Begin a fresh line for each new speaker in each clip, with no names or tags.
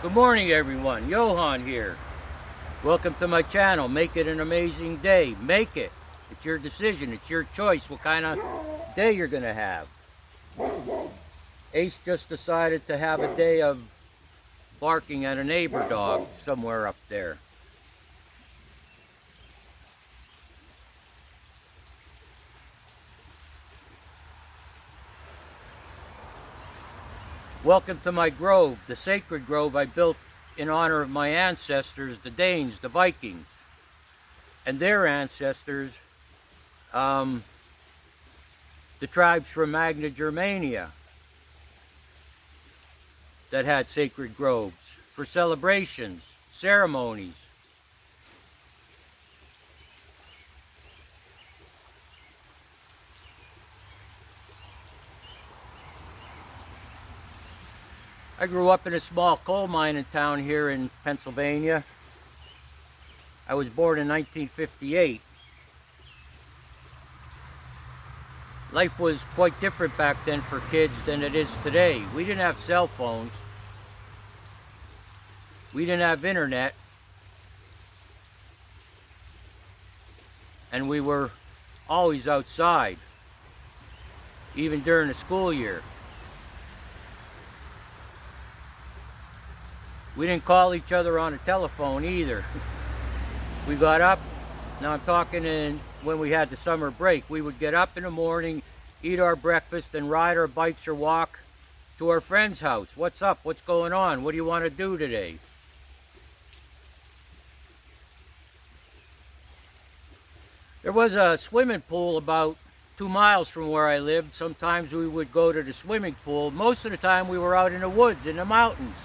Good morning, everyone. Johan here. Welcome to my channel. Make it an amazing day. Make it. It's your decision. It's your choice what kind of day you're going to have. Ace just decided to have a day of barking at a neighbor dog somewhere up there. Welcome to my grove, the sacred grove I built in honor of my ancestors, the Danes, the Vikings, and their ancestors, the tribes from Magna Germania that had sacred groves for celebrations, ceremonies. I grew up in a small coal mining town here in Pennsylvania. I was born in 1958. Life was quite different back then for kids than it is today. We didn't have cell phones. We didn't have internet. And we were always outside, even during the school year. We didn't call each other on the telephone either. We got up, now I'm talking when we had the summer break, we would get up in the morning, eat our breakfast, and ride our bikes or walk to our friend's house. What's up? What's going on? What do you want to do today? There was a swimming pool about 2 miles from where I lived. Sometimes we would go to the swimming pool. Most of the time we were out in the woods, in the mountains,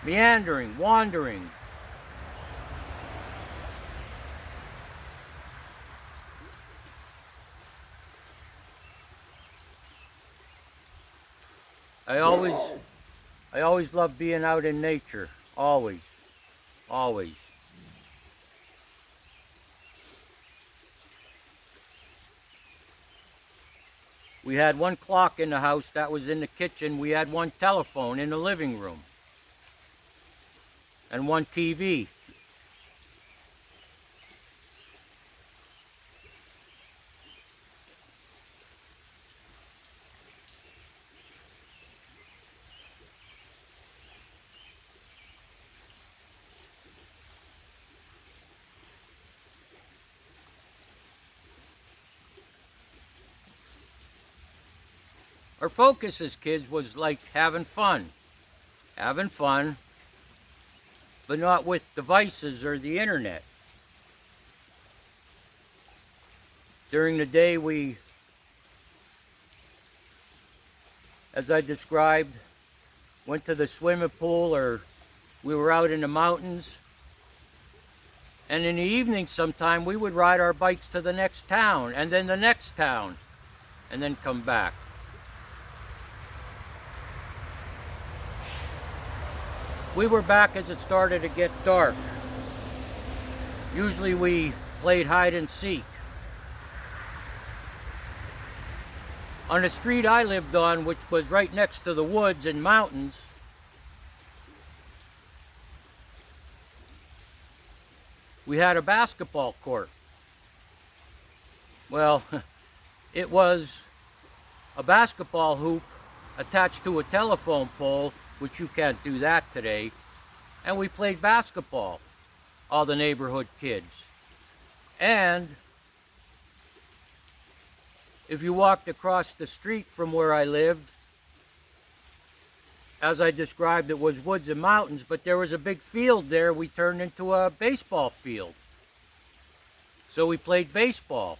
meandering, wandering. I always loved being out in nature. Always. Always. We had one clock in the house that was in the kitchen. We had one telephone in the living room. And one TV. Our focus as kids was like having fun. Having fun, but not with devices or the internet. During the day we, as I described, went to the swimming pool or we were out in the mountains. And in the evening sometime we would ride our bikes to the next town and then the next town and then come back. We were back as it started to get dark. Usually we played hide and seek. On the street I lived on, which was right next to the woods and mountains, we had a basketball court. Well, it was a basketball hoop attached to a telephone pole, which you can't do that today, and we played basketball, all the neighborhood kids. And if you walked across the street from where I lived, as I described, it was woods and mountains, but there was a big field there we turned into a baseball field. So we played baseball.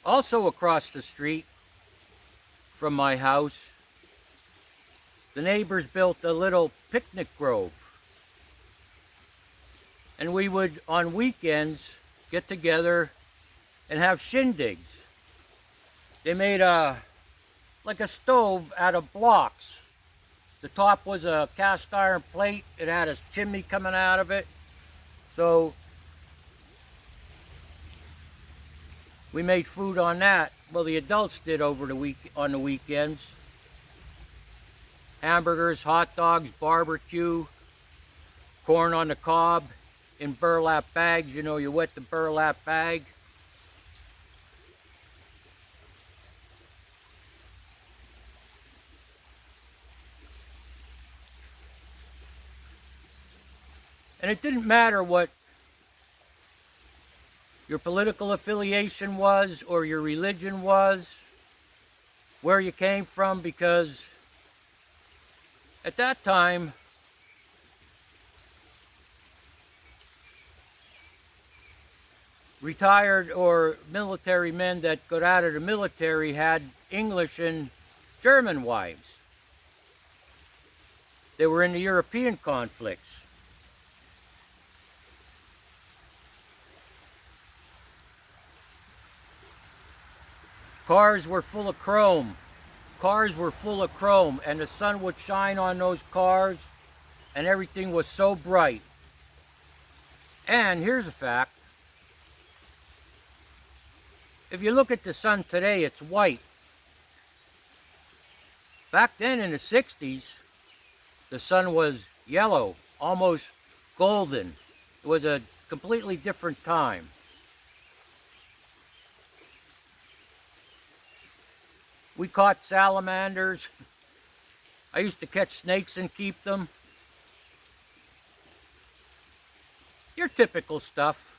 Also across the street from my house, the neighbors built a little picnic grove. And we would, on weekends, get together and have shindigs. They made like a stove out of blocks. The top was a cast iron plate. It had a chimney coming out of it. So we made food on that. Well, the adults did over the on the weekends. hamburgers, hot dogs, barbecue, corn on the cob in burlap bags. You know, you wet the burlap bag. And it didn't matter what your political affiliation was or your religion was, where you came from, because at that time, retired or military men that got out of the military had English and German wives. They were in the European conflicts. Cars were full of chrome. Cars were full of chrome, and the sun would shine on those cars, and everything was so bright. And here's a fact. If you look at the sun today, it's white. Back then in the 60s, the sun was yellow, almost golden. It was a completely different time. We caught salamanders. I used to catch snakes and keep them. Your typical stuff.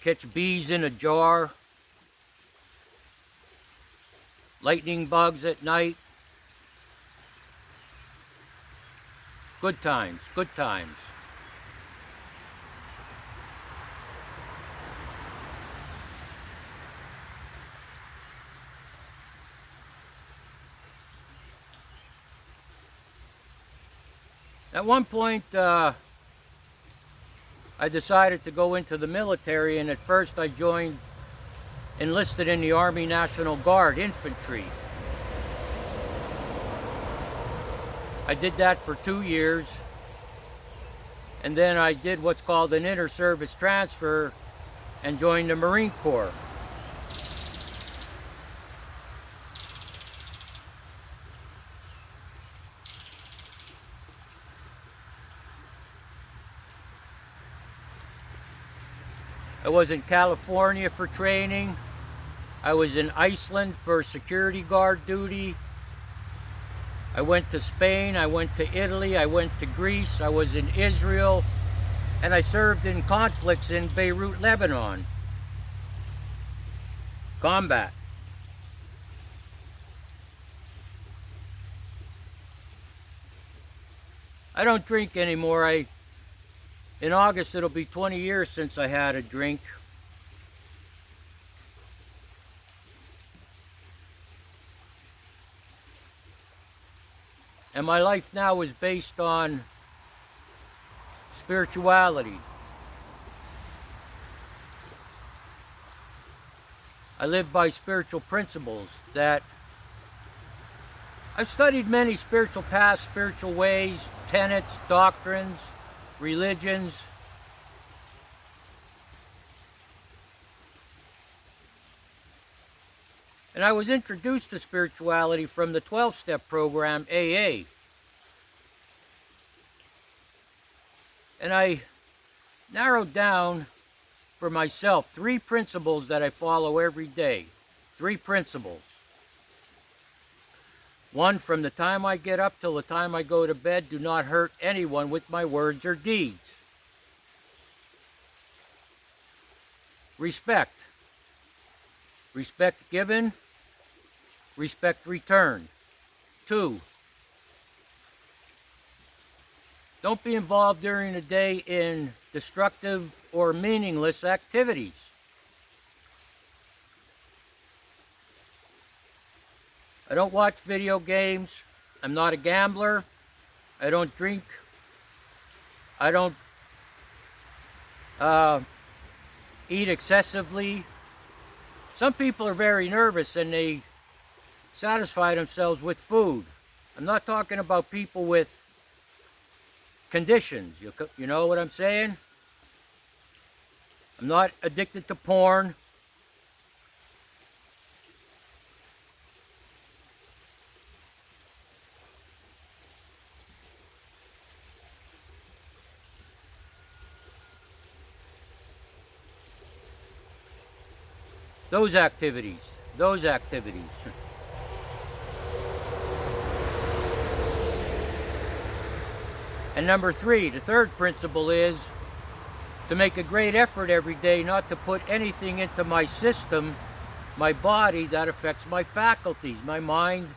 Catch bees in a jar. Lightning bugs at night. Good times, good times. At one point, I decided to go into the military, and at first I enlisted in the Army National Guard infantry. I did that for 2 years, and then I did what's called an inter-service transfer and joined the Marine Corps. I was in California for training. I was in Iceland for security guard duty. I went to Spain, I went to Italy, I went to Greece, I was in Israel, and I served in conflicts in Beirut, Lebanon. Combat. I don't drink anymore. In August, it'll be 20 years since I had a drink. And my life now is based on spirituality. I live by spiritual principles that I've studied many spiritual paths, spiritual ways, tenets, doctrines, religions. And I was introduced to spirituality from the 12-step program, AA. And I narrowed down for myself 3 principles that I follow every day. 3 principles. 1, from the time I get up till the time I go to bed, do not hurt anyone with my words or deeds. Respect. Respect given, respect returned. 2, don't be involved during the day in destructive or meaningless activities. I don't watch video games. I'm not a gambler. I don't drink. I don't eat excessively. Some people are very nervous and they satisfy themselves with food. I'm not talking about people with conditions. You know what I'm saying? I'm not addicted to porn. Those activities. Those activities. And number three, the third principle is to make a great effort every day not to put anything into my system, my body, that affects my faculties, my mind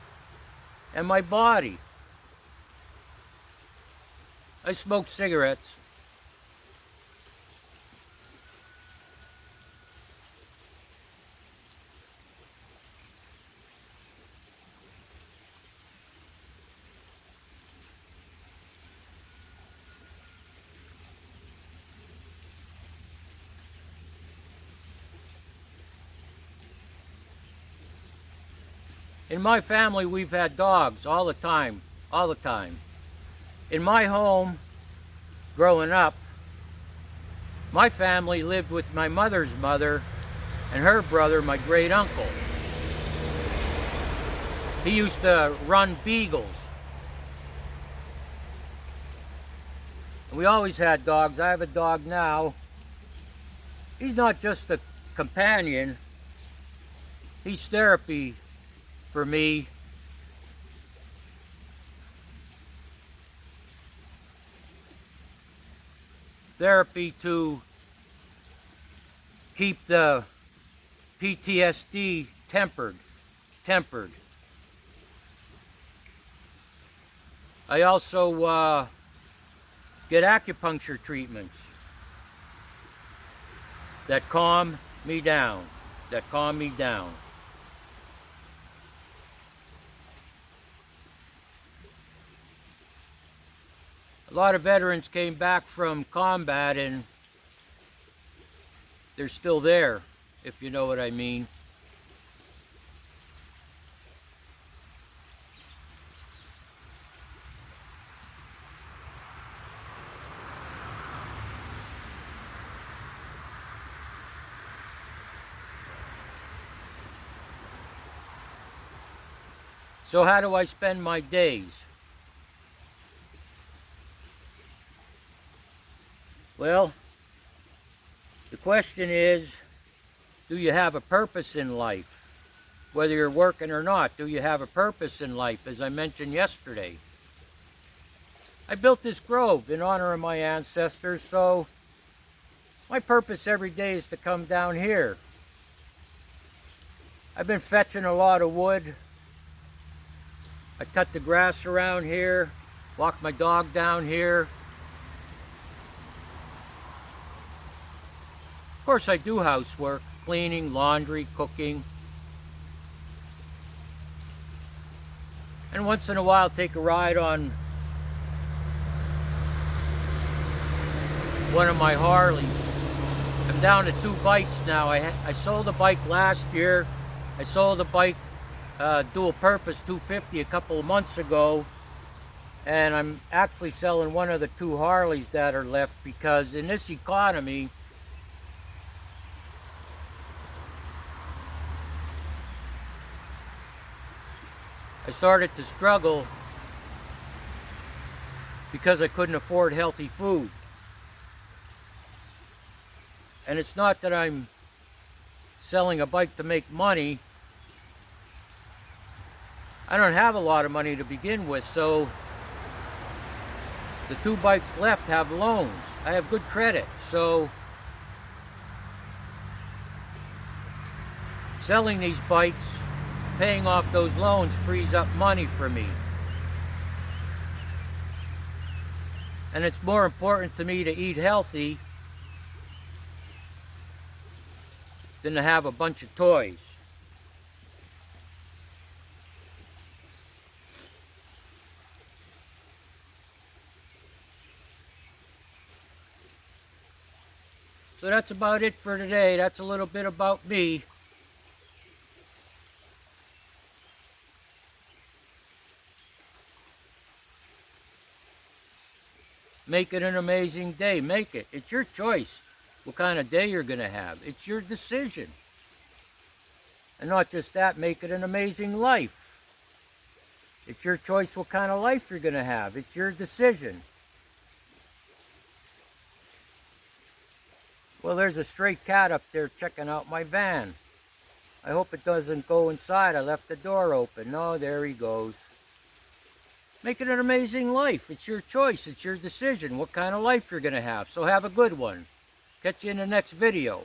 and my body. I smoke cigarettes. In my family, we've had dogs all the time, all the time. In my home, growing up, my family lived with my mother's mother and her brother, my great uncle. He used to run beagles. We always had dogs. I have a dog now. He's not just a companion, he's therapy for me. Therapy to keep the PTSD tempered. I also get acupuncture treatments that calm me down, A lot of veterans came back from combat and they're still there, if you know what I mean. So how do I spend my days? Well, the question is, do you have a purpose in life? Whether you're working or not, do you have a purpose in life, as I mentioned yesterday? I built this grove in honor of my ancestors, so my purpose every day is to come down here. I've been fetching a lot of wood. I cut the grass around here, walk my dog down here. Of course, I do housework, cleaning, laundry, cooking. And once in a while, take a ride on one of my Harleys. I'm down to 2 bikes now. I sold a bike last year. I sold a bike dual purpose 250 a couple of months ago, and I'm actually selling one of the 2 Harleys that are left, because in this economy, I started to struggle because I couldn't afford healthy food. And it's not that I'm selling a bike to make money. I don't have a lot of money to begin with, so the 2 bikes left have loans. I have good credit, so selling these bikes, paying off those loans, frees up money for me. And it's more important to me to eat healthy than to have a bunch of toys. So that's about it for today. That's a little bit about me. Make it an amazing day. Make it. It's your choice what kind of day you're going to have. It's your decision. And not just that, make it an amazing life. It's your choice what kind of life you're going to have. It's your decision. Well, there's a stray cat up there checking out my van. I hope it doesn't go inside. I left the door open. No, there he goes. Make it an amazing life. It's your choice. It's your decision what kind of life you're going to have. So have a good one. Catch you in the next video.